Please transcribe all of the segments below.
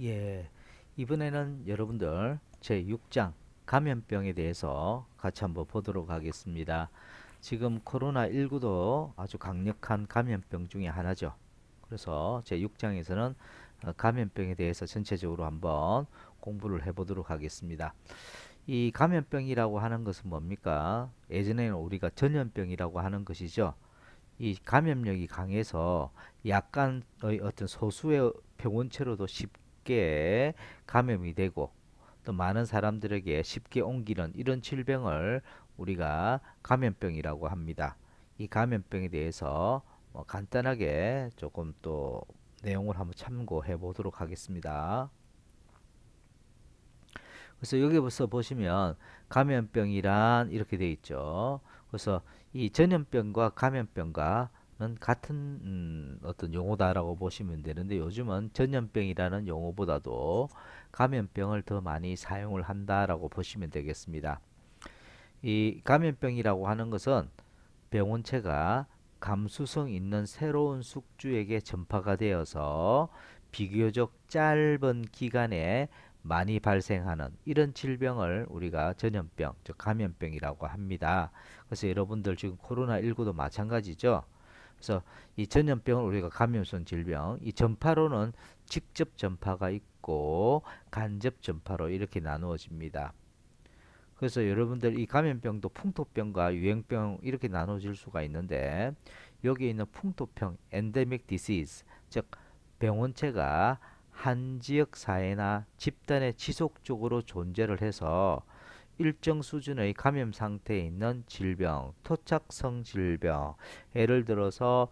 예, 이번에는 여러분들 제6장 감염병에 대해서 같이 한번 보도록 하겠습니다. 지금 코로나19도 아주 강력한 감염병 중에 하나죠. 그래서 제6장에서는 감염병에 대해서 전체적으로 한번 공부를 해보도록 하겠습니다. 이 감염병이라고 하는 것은 뭡니까? 예전에는 우리가 전염병이라고 하는 것이죠. 이 감염력이 강해서 약간의 어떤 소수의 병원체로도 쉽게 감염이 되고 또 많은 사람들에게 쉽게 옮기는 이런 질병을 우리가 감염병이라고 합니다. 이 감염병에 대해서 간단하게 조금 또 내용을 한번 참고해 보도록 하겠습니다. 그래서 여기서 보시면 감염병이란 이렇게 되어 있죠. 그래서 이 전염병과 감염병과는 같은 어떤 용어다라고 보시면 되는데 요즘은 전염병이라는 용어보다도 감염병을 더 많이 사용을 한다라고 보시면 되겠습니다. 이 감염병이라고 하는 것은 병원체가 감수성 있는 새로운 숙주에게 전파가 되어서 비교적 짧은 기간에 많이 발생하는 이런 질병을 우리가 전염병, 즉 감염병이라고 합니다. 그래서 여러분들 지금 코로나19도 마찬가지죠. 그래서 이 전염병을 우리가 감염성 질병, 이 전파로는 직접 전파가 있고 간접 전파로 이렇게 나누어집니다. 그래서 여러분들 이 감염병도 풍토병과 유행병 이렇게 나눠질 수가 있는데 여기 있는 풍토병 endemic disease 즉 병원체가 한 지역 사회나 집단에 지속적으로 존재를 해서 일정 수준의 감염 상태에 있는 질병, 토착성 질병, 예를 들어서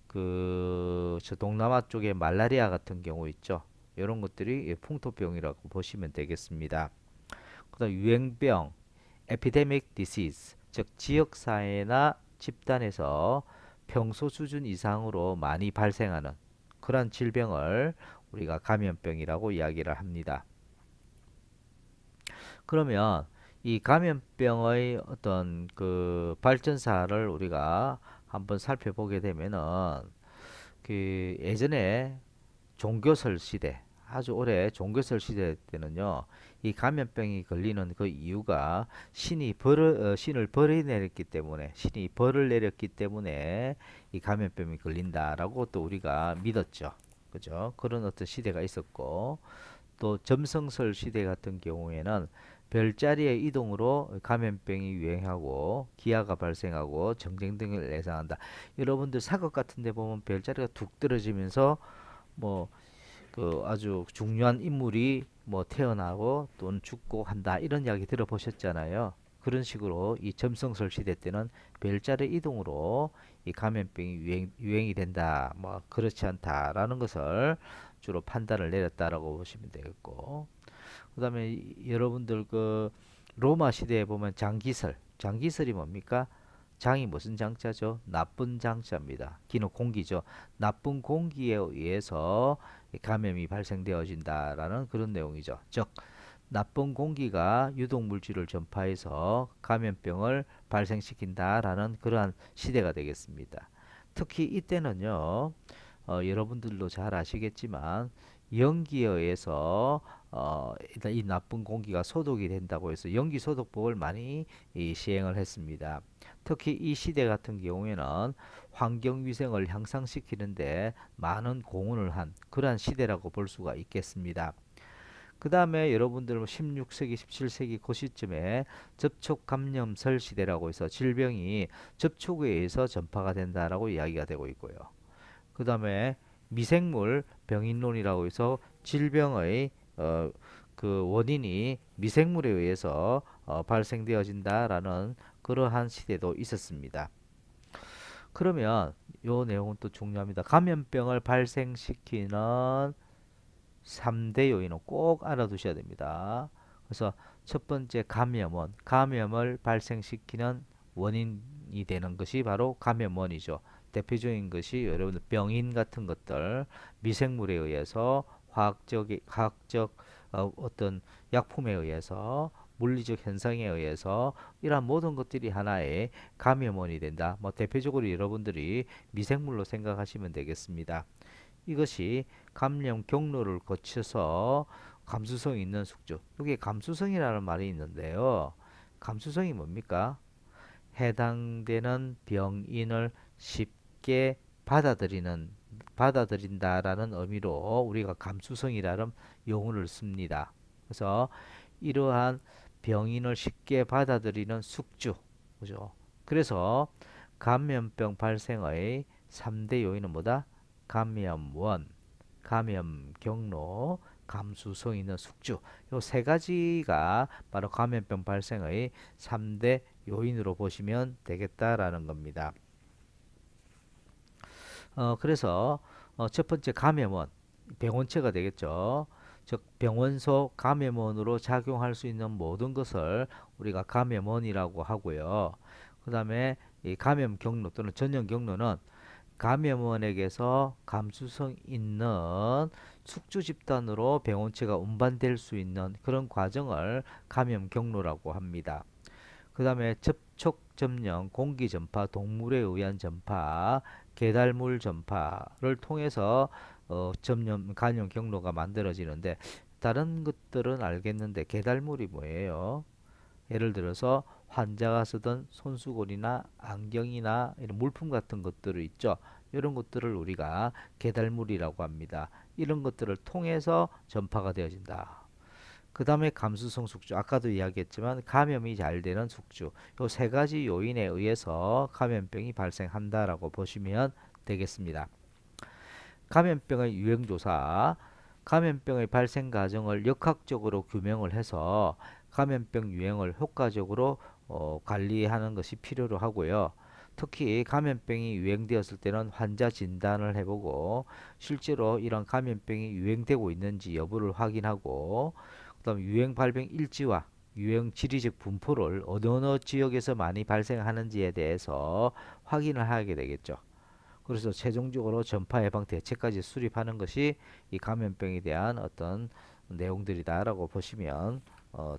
저 동남아 쪽에 말라리아 같은 경우 있죠. 이런 것들이 풍토병이라고 보시면 되겠습니다. 그다음 유행병, epidemic disease, 즉 지역 사회나 집단에서 평소 수준 이상으로 많이 발생하는 그러한 질병을 우리가 감염병이라고 이야기를 합니다. 그러면 이 감염병의 어떤 그 발전사를 우리가 한번 살펴보게 되면은 그 예전에 종교설 시대, 아주 오래 종교설 시대 때는요, 이 감염병이 걸리는 그 이유가 신을 벌을 내렸기 때문에, 신이 벌을 내렸기 때문에 이 감염병이 걸린다라고 또 우리가 믿었죠. 그죠? 그런 어떤 시대가 있었고, 또 점성설 시대 같은 경우에는 별자리의 이동으로 감염병이 유행하고 기아가 발생하고 정쟁 등을 예상한다. 여러분들 사극 같은 데 보면 별자리가 툭 떨어지면서 뭐 아주 중요한 인물이 뭐 태어나고 또는 죽고 한다 이런 이야기 들어보셨잖아요. 그런 식으로 이 점성설 시대 때는 별자리 이동으로 이 감염병이 유행이 된다. 뭐 그렇지 않다라는 것을 주로 판단을 내렸다라고 보시면 되겠고. 그다음에 여러분들 그 로마 시대에 보면 장기설이 뭡니까? 장이 무슨 장자죠? 나쁜 장자입니다. 기는 공기죠. 나쁜 공기에 의해서 감염이 발생되어진다라는 그런 내용이죠. 즉, 나쁜 공기가 유독 물질을 전파해서 감염병을 발생시킨다라는 그러한 시대가 되겠습니다. 특히 이때는요, 여러분들도 잘 아시겠지만 연기에 의해서 일단 이 나쁜 공기가 소독이 된다고 해서 연기 소독법을 많이 시행을 했습니다. 특히 이 시대 같은 경우에는 환경 위생을 향상시키는데 많은 공헌을 한 그러한 시대라고 볼 수가 있겠습니다. 그 다음에 여러분들 16세기, 17세기 그 시점에 접촉 감염설 시대라고 해서 질병이 접촉에 의해서 전파가 된다라고 이야기가 되고 있고요. 그 다음에 미생물 병인론이라고 해서 질병의 그 원인이 미생물에 의해서 발생되어진다라는 그러한 시대도 있었습니다. 그러면 요 내용은 또 중요합니다. 감염병을 발생시키는 3대 요인은 꼭 알아두셔야 됩니다. 그래서 첫 번째 감염을 발생시키는 원인이 되는 것이 바로 감염원이죠. 대표적인 것이 여러분들 병인 같은 것들 미생물에 의해서 화학적 어떤 약품에 의해서 물리적 현상에 의해서 이러한 모든 것들이 하나의 감염원이 된다. 뭐 대표적으로 여러분들이 미생물로 생각하시면 되겠습니다. 이것이 감염 경로를 거쳐서 감수성 있는 숙주. 여기에 감수성이라는 말이 있는데요. 감수성이 뭡니까? 해당되는 병인을 쉽게 받아들인다라는 의미로 우리가 감수성이라는 용어를 씁니다. 그래서 이러한 병인을 쉽게 받아들이는 숙주, 그죠? 그래서 감염병 발생의 3대 요인은 뭐다? 감염원, 감염 경로, 감수성 있는 숙주. 요 세 가지가 바로 감염병 발생의 3대 요인으로 보시면 되겠다라는 겁니다. 그래서 첫 번째 감염원, 병원체가 되겠죠. 즉 병원소 감염원으로 작용할 수 있는 모든 것을 우리가 감염원이라고 하고요. 그 다음에 이 감염 경로 또는 전염 경로는 감염원에게서 감수성 있는 숙주 집단으로 병원체가 운반될 수 있는 그런 과정을 감염 경로라고 합니다. 그 다음에 접촉 점령, 공기 전파, 동물에 의한 전파, 계달물 전파를 통해서 감염 경로가 만들어지는데 다른 것들은 알겠는데 계달물이 뭐예요? 예를 들어서 환자가 쓰던 손수건이나 안경이나 이런 물품 같은 것들이 있죠. 이런 것들을 우리가 계달물이라고 합니다. 이런 것들을 통해서 전파가 되어진다. 그 다음에 감수성 숙주, 아까도 이야기했지만 감염이 잘 되는 숙주, 요 세 가지 요인에 의해서 감염병이 발생한다라고 보시면 되겠습니다. 감염병의 유행조사, 감염병의 발생 과정을 역학적으로 규명을 해서 감염병 유행을 효과적으로 관리하는 것이 필요로 하고요. 특히 감염병이 유행되었을 때는 환자 진단을 해보고 실제로 이런 감염병이 유행되고 있는지 여부를 확인하고 그다음 유행 발병 일지와 유행 지리적 분포를 어느 지역에서 많이 발생하는지에 대해서 확인을 하게 되겠죠. 그래서 최종적으로 전파 예방 대책까지 수립하는 것이 이 감염병에 대한 어떤 내용들이다라고 보시면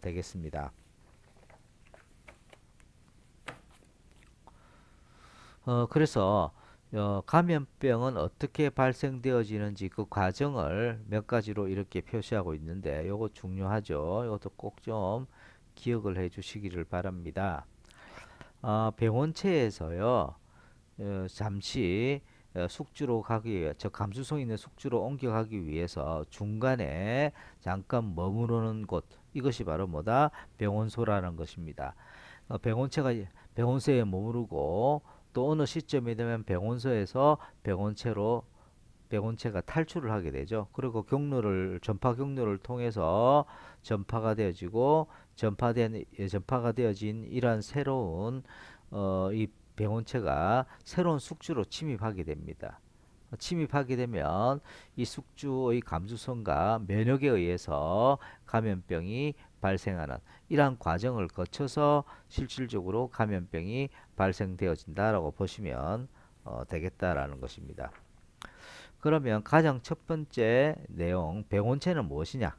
되겠습니다. 그래서 감염병은 어떻게 발생되어지는지 그 과정을 몇 가지로 이렇게 표시하고 있는데 이거 중요하죠. 이것도 꼭 좀 기억을 해 주시기를 바랍니다. 병원체에서요. 잠시 숙주로 가기 위해 저 감수성 있는 숙주로 옮겨가기 위해서 중간에 잠깐 머무르는 곳 이것이 바로 뭐다? 병원소라는 것입니다. 병원소에 머무르고 또 어느 시점이 되면 병원소에서 병원체가 탈출을 하게 되죠. 그리고 전파 경로를 통해서 전파가 되어진 이러한 새로운 이 병원체가 새로운 숙주로 침입하게 됩니다. 침입하게 되면 이 숙주의 감수성과 면역에 의해서 감염병이 발생하는 이러한 과정을 거쳐서 실질적으로 감염병이 발생되어진다라고 보시면 되겠다라는 것입니다. 그러면 가장 첫 번째 내용, 병원체는 무엇이냐?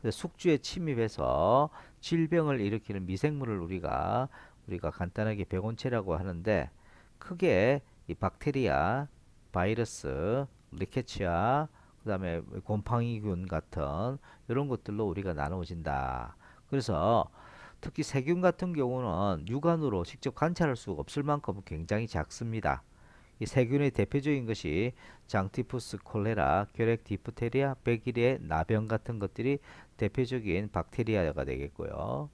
숙주에 침입해서 질병을 일으키는 미생물을 우리가 간단하게 병원체라고 하는데 크게 이 박테리아, 바이러스, 리케치아, 그다음에 곰팡이균 같은 이런 것들로 우리가 나누어진다. 그래서 특히 세균 같은 경우는 육안으로 직접 관찰할 수가 없을 만큼 굉장히 작습니다. 이 세균의 대표적인 것이 장티푸스, 콜레라, 결핵, 디프테리아, 백일의 나병 같은 것들이 대표적인 박테리아가 되겠고요.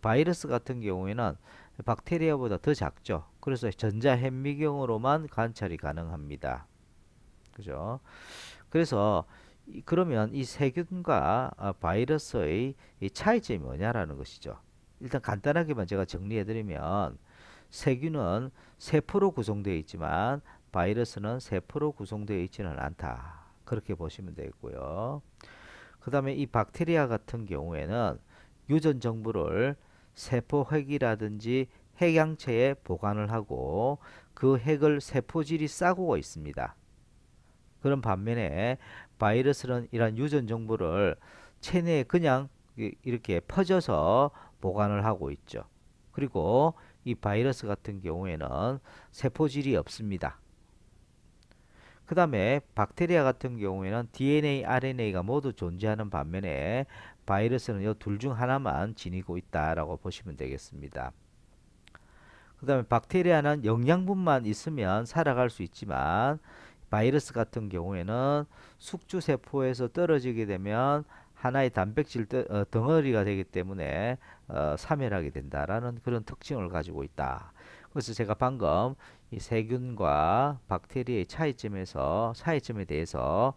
바이러스 같은 경우에는 박테리아보다 더 작죠. 그래서 전자현미경으로만 관찰이 가능합니다. 그죠? 그래서 그러면 이 세균과 바이러스의 이 차이점이 뭐냐라는 것이죠. 일단 간단하게만 제가 정리해드리면 세균은 세포로 구성되어 있지만 바이러스는 세포로 구성되어 있지는 않다. 그렇게 보시면 되겠고요. 그 다음에 이 박테리아 같은 경우에는 유전 정보를 세포핵이라든지 핵양체에 보관을 하고 그 핵을 세포질이 싸고 있습니다. 그런 반면에 바이러스는 이러한 유전 정보를 체내에 그냥 이렇게 퍼져서 보관을 하고 있죠. 그리고 이 바이러스 같은 경우에는 세포질이 없습니다. 그 다음에 박테리아 같은 경우에는 DNA, RNA가 모두 존재하는 반면에 바이러스는 이 둘 중 하나만 지니고 있다라고 보시면 되겠습니다. 그 다음에 박테리아는 영양분만 있으면 살아갈 수 있지만 바이러스 같은 경우에는 숙주세포에서 떨어지게 되면 하나의 단백질 덩어리가 되기 때문에 사멸하게 된다라는 그런 특징을 가지고 있다. 그래서 제가 방금 이 세균과 박테리아의 차이점에 대해서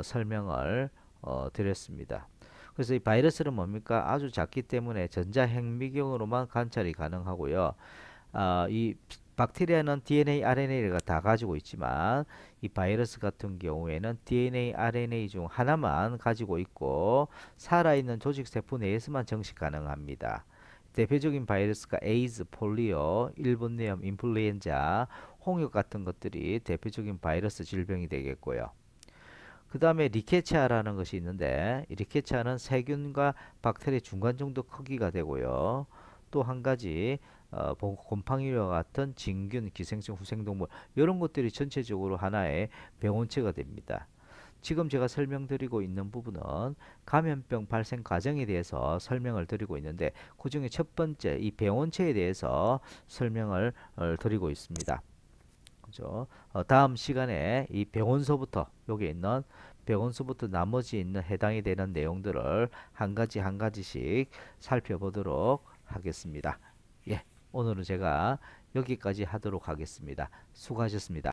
설명을 드렸습니다. 그래서 이 바이러스는 뭡니까? 아주 작기 때문에 전자핵미경으로만 관찰이 가능하고요. 이 박테리아는 DNA, RNA를 다 가지고 있지만 이 바이러스 같은 경우에는 DNA, RNA 중 하나만 가지고 있고 살아있는 조직 세포 내에서만 정식 가능합니다. 대표적인 바이러스가 에이즈, 폴리오, 일본뇌염, 인플루엔자, 홍역 같은 것들이 대표적인 바이러스 질병이 되겠고요. 그 다음에 리케치아라는 것이 있는데 이 리케치아는 세균과 박테리아 중간 정도 크기가 되고요. 또 한 가지 곰팡이와 같은 진균, 기생충, 후생동물 이런 것들이 전체적으로 하나의 병원체가 됩니다. 지금 제가 설명드리고 있는 부분은 감염병 발생 과정에 대해서 설명을 드리고 있는데 그 중에 첫 번째 이 병원체에 대해서 설명을 드리고 있습니다. 그죠? 다음 시간에 이 병원서부터 여기 있는 병원서부터 나머지 있는 해당이 되는 내용들을 한 가지 한 가지씩 살펴보도록 하겠습니다. 예, 오늘은 제가 여기까지 하도록 하겠습니다. 수고하셨습니다.